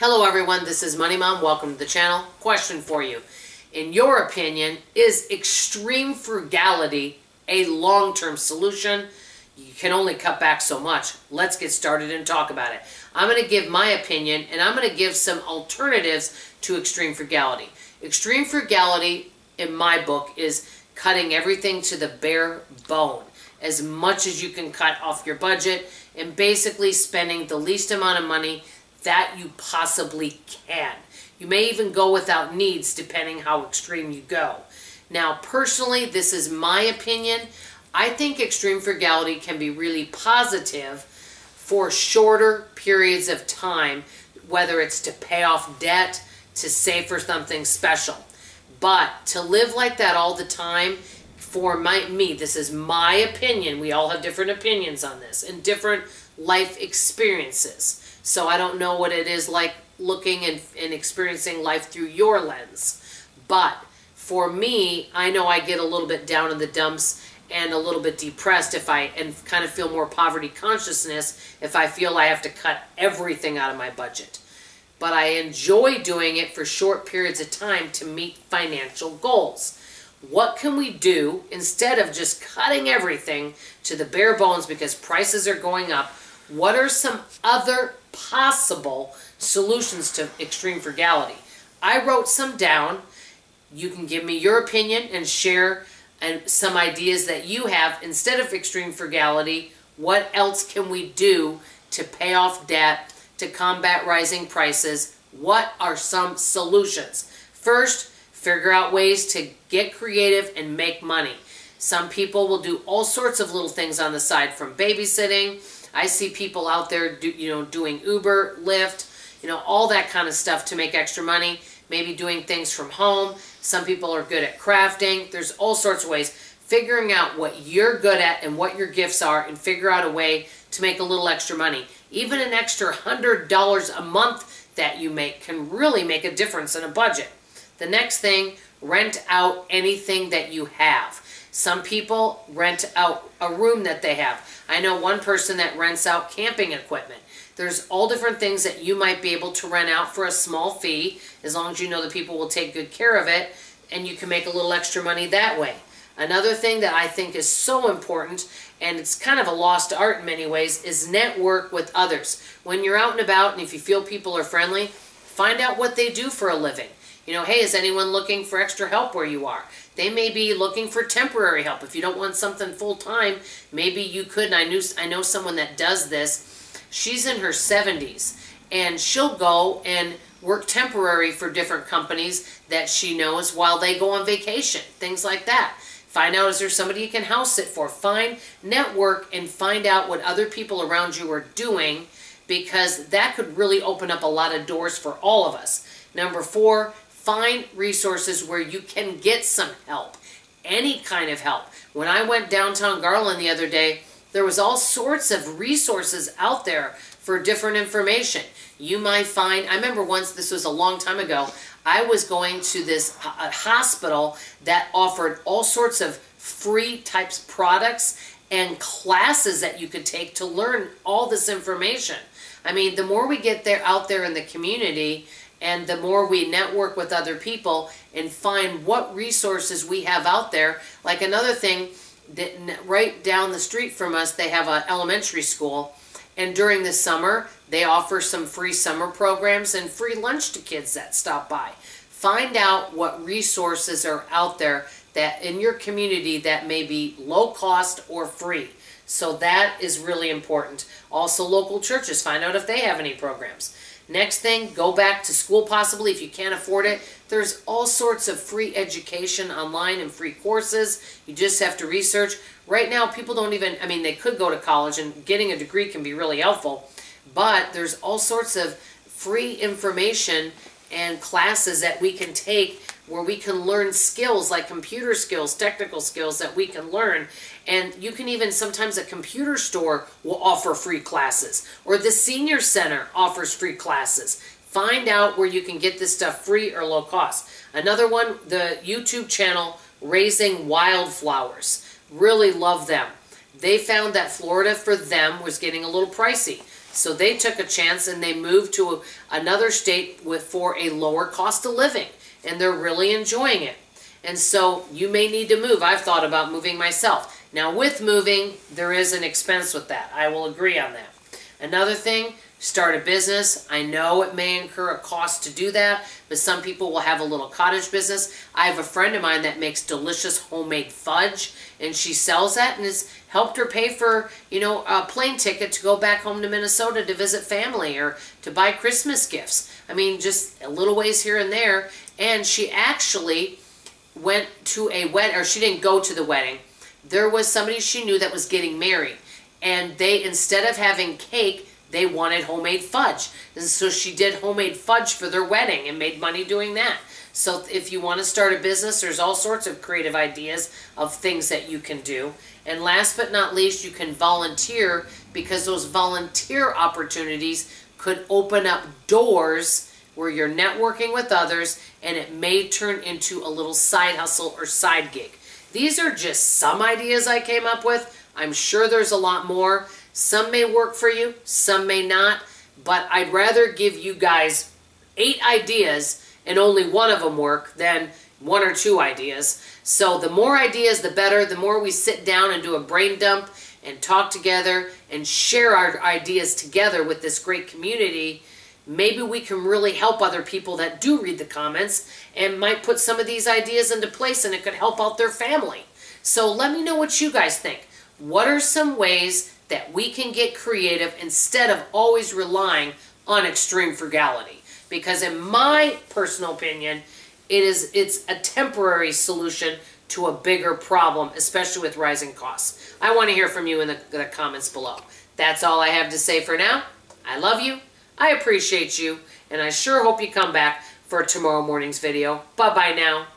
Hello everyone, this is Money Mom. Welcome to the channel. Question for you. In your opinion, is extreme frugality a long-term solution? You can only cut back so much. Let's get started and talk about it. I'm going to give my opinion and I'm going to give some alternatives to extreme frugality. Extreme frugality, in my book, is cutting everything to the bare bone. As much as you can cut off your budget and basically spending the least amount of money that you possibly can. You may even go without needs depending how extreme you go. Now personally, this is my opinion. I think extreme frugality can be really positive for shorter periods of time, whether it's to pay off debt, to save for something special. But to live like that all the time, for me, this is my opinion. We all have different opinions on this and different life experiences. So I don't know what it is like looking and experiencing life through your lens. But for me, I know I get a little bit down in the dumps and a little bit depressed and kind of feel more poverty consciousness if I feel I have to cut everything out of my budget. But I enjoy doing it for short periods of time to meet financial goals. What can we do instead of just cutting everything to the bare bones because prices are going up? What are some other possible solutions to extreme frugality? I wrote some down. You can give me your opinion and share some ideas that you have. Instead of extreme frugality, what else can we do to pay off debt, to combat rising prices? What are some solutions? First, figure out ways to get creative and make money. Some people will do all sorts of little things on the side, from babysitting. I see people out there doing Uber, Lyft, all that kind of stuff to make extra money. Maybe doing things from home. Some people are good at crafting. There's all sorts of ways. Figuring out what you're good at and what your gifts are, and figure out a way to make a little extra money. Even an extra $100 a month that you make can really make a difference in a budget. The next thing, rent out anything that you have. Some people rent out a room that they have. I know one person that rents out camping equipment. There's all different things that you might be able to rent out for a small fee, as long as you know the people will take good care of it, and you can make a little extra money that way. Another thing that I think is so important, and it's kind of a lost art in many ways, is network with others. When you're out and about, and if you feel people are friendly, find out what they do for a living. Hey, is anyone looking for extra help where you are? They may be looking for temporary help. If you don't want something full-time, maybe you could. And I know someone that does this. She's in her 70s, and she'll go and work temporary for different companies that she knows while they go on vacation, things like that. Find out, is there somebody you can house sit for? Find, network, and find out what other people around you are doing, because that could really open up a lot of doors for all of us. Number 4, find resources where you can get some help, any kind of help. When I went downtown Garland the other day, there was all sorts of resources out there for different information. You might find, I remember once, this was a long time ago, I was going to this hospital that offered all sorts of free types products and classes that you could take to learn all this information. I mean, the more we get out there in the community, and the more we network with other people and find what resources we have out there. Like another thing, that right down the street from us, they have an elementary school. And during the summer, they offer some free summer programs and free lunch to kids that stop by. Find out what resources are out there that in your community that may be low cost or free. So that is really important. Also, local churches, find out if they have any programs. Next thing, go back to school possibly if you can't afford it. There's all sorts of free education online and free courses. You just have to research. Right now, people don't even, they could go to college, and getting a degree can be really helpful. But there's all sorts of free information and classes that we can take where we can learn skills like computer skills, technical skills that we can learn. And you can even, sometimes a computer store will offer free classes, or the senior center offers free classes. Find out where you can get this stuff free or low cost. Another one, the YouTube channel Raising Wildflowers. Really love them. They found that Florida for them was getting a little pricey. So they took a chance and they moved to another state for a lower cost of living. And they're really enjoying it. And so you may need to move. I've thought about moving myself. Now with moving, there is an expense with that. I will agree on that. Another thing, start a business. I know it may incur a cost to do that, but some people will have a little cottage business. I have a friend of mine that makes delicious homemade fudge, and she sells that, and has helped her pay for, a plane ticket to go back home to Minnesota to visit family or to buy Christmas gifts. I mean, just a little ways here and there. And she actually went to a wedding, or she didn't go to the wedding. There was somebody she knew that was getting married, and they, instead of having cake, they wanted homemade fudge. And so she did homemade fudge for their wedding and made money doing that. So if you want to start a business, there's all sorts of creative ideas of things that you can do. And last but not least, you can volunteer, because those volunteer opportunities could open up doors where you're networking with others, and it may turn into a little side hustle or side gig. These are just some ideas I came up with. I'm sure there's a lot more. Some may work for you, some may not, but I'd rather give you guys 8 ideas and only one of them work than 1 or 2 ideas. So the more ideas, the better. The more we sit down and do a brain dump and talk together and share our ideas together with this great community, maybe we can really help other people that do read the comments and might put some of these ideas into place, and it could help out their family. So let me know what you guys think. What are some ways that we can get creative instead of always relying on extreme frugality? Because in my personal opinion, it's a temporary solution to a bigger problem, especially with rising costs. I want to hear from you in the comments below. That's all I have to say for now. I love you, I appreciate you, and I sure hope you come back for tomorrow morning's video. Bye-bye now.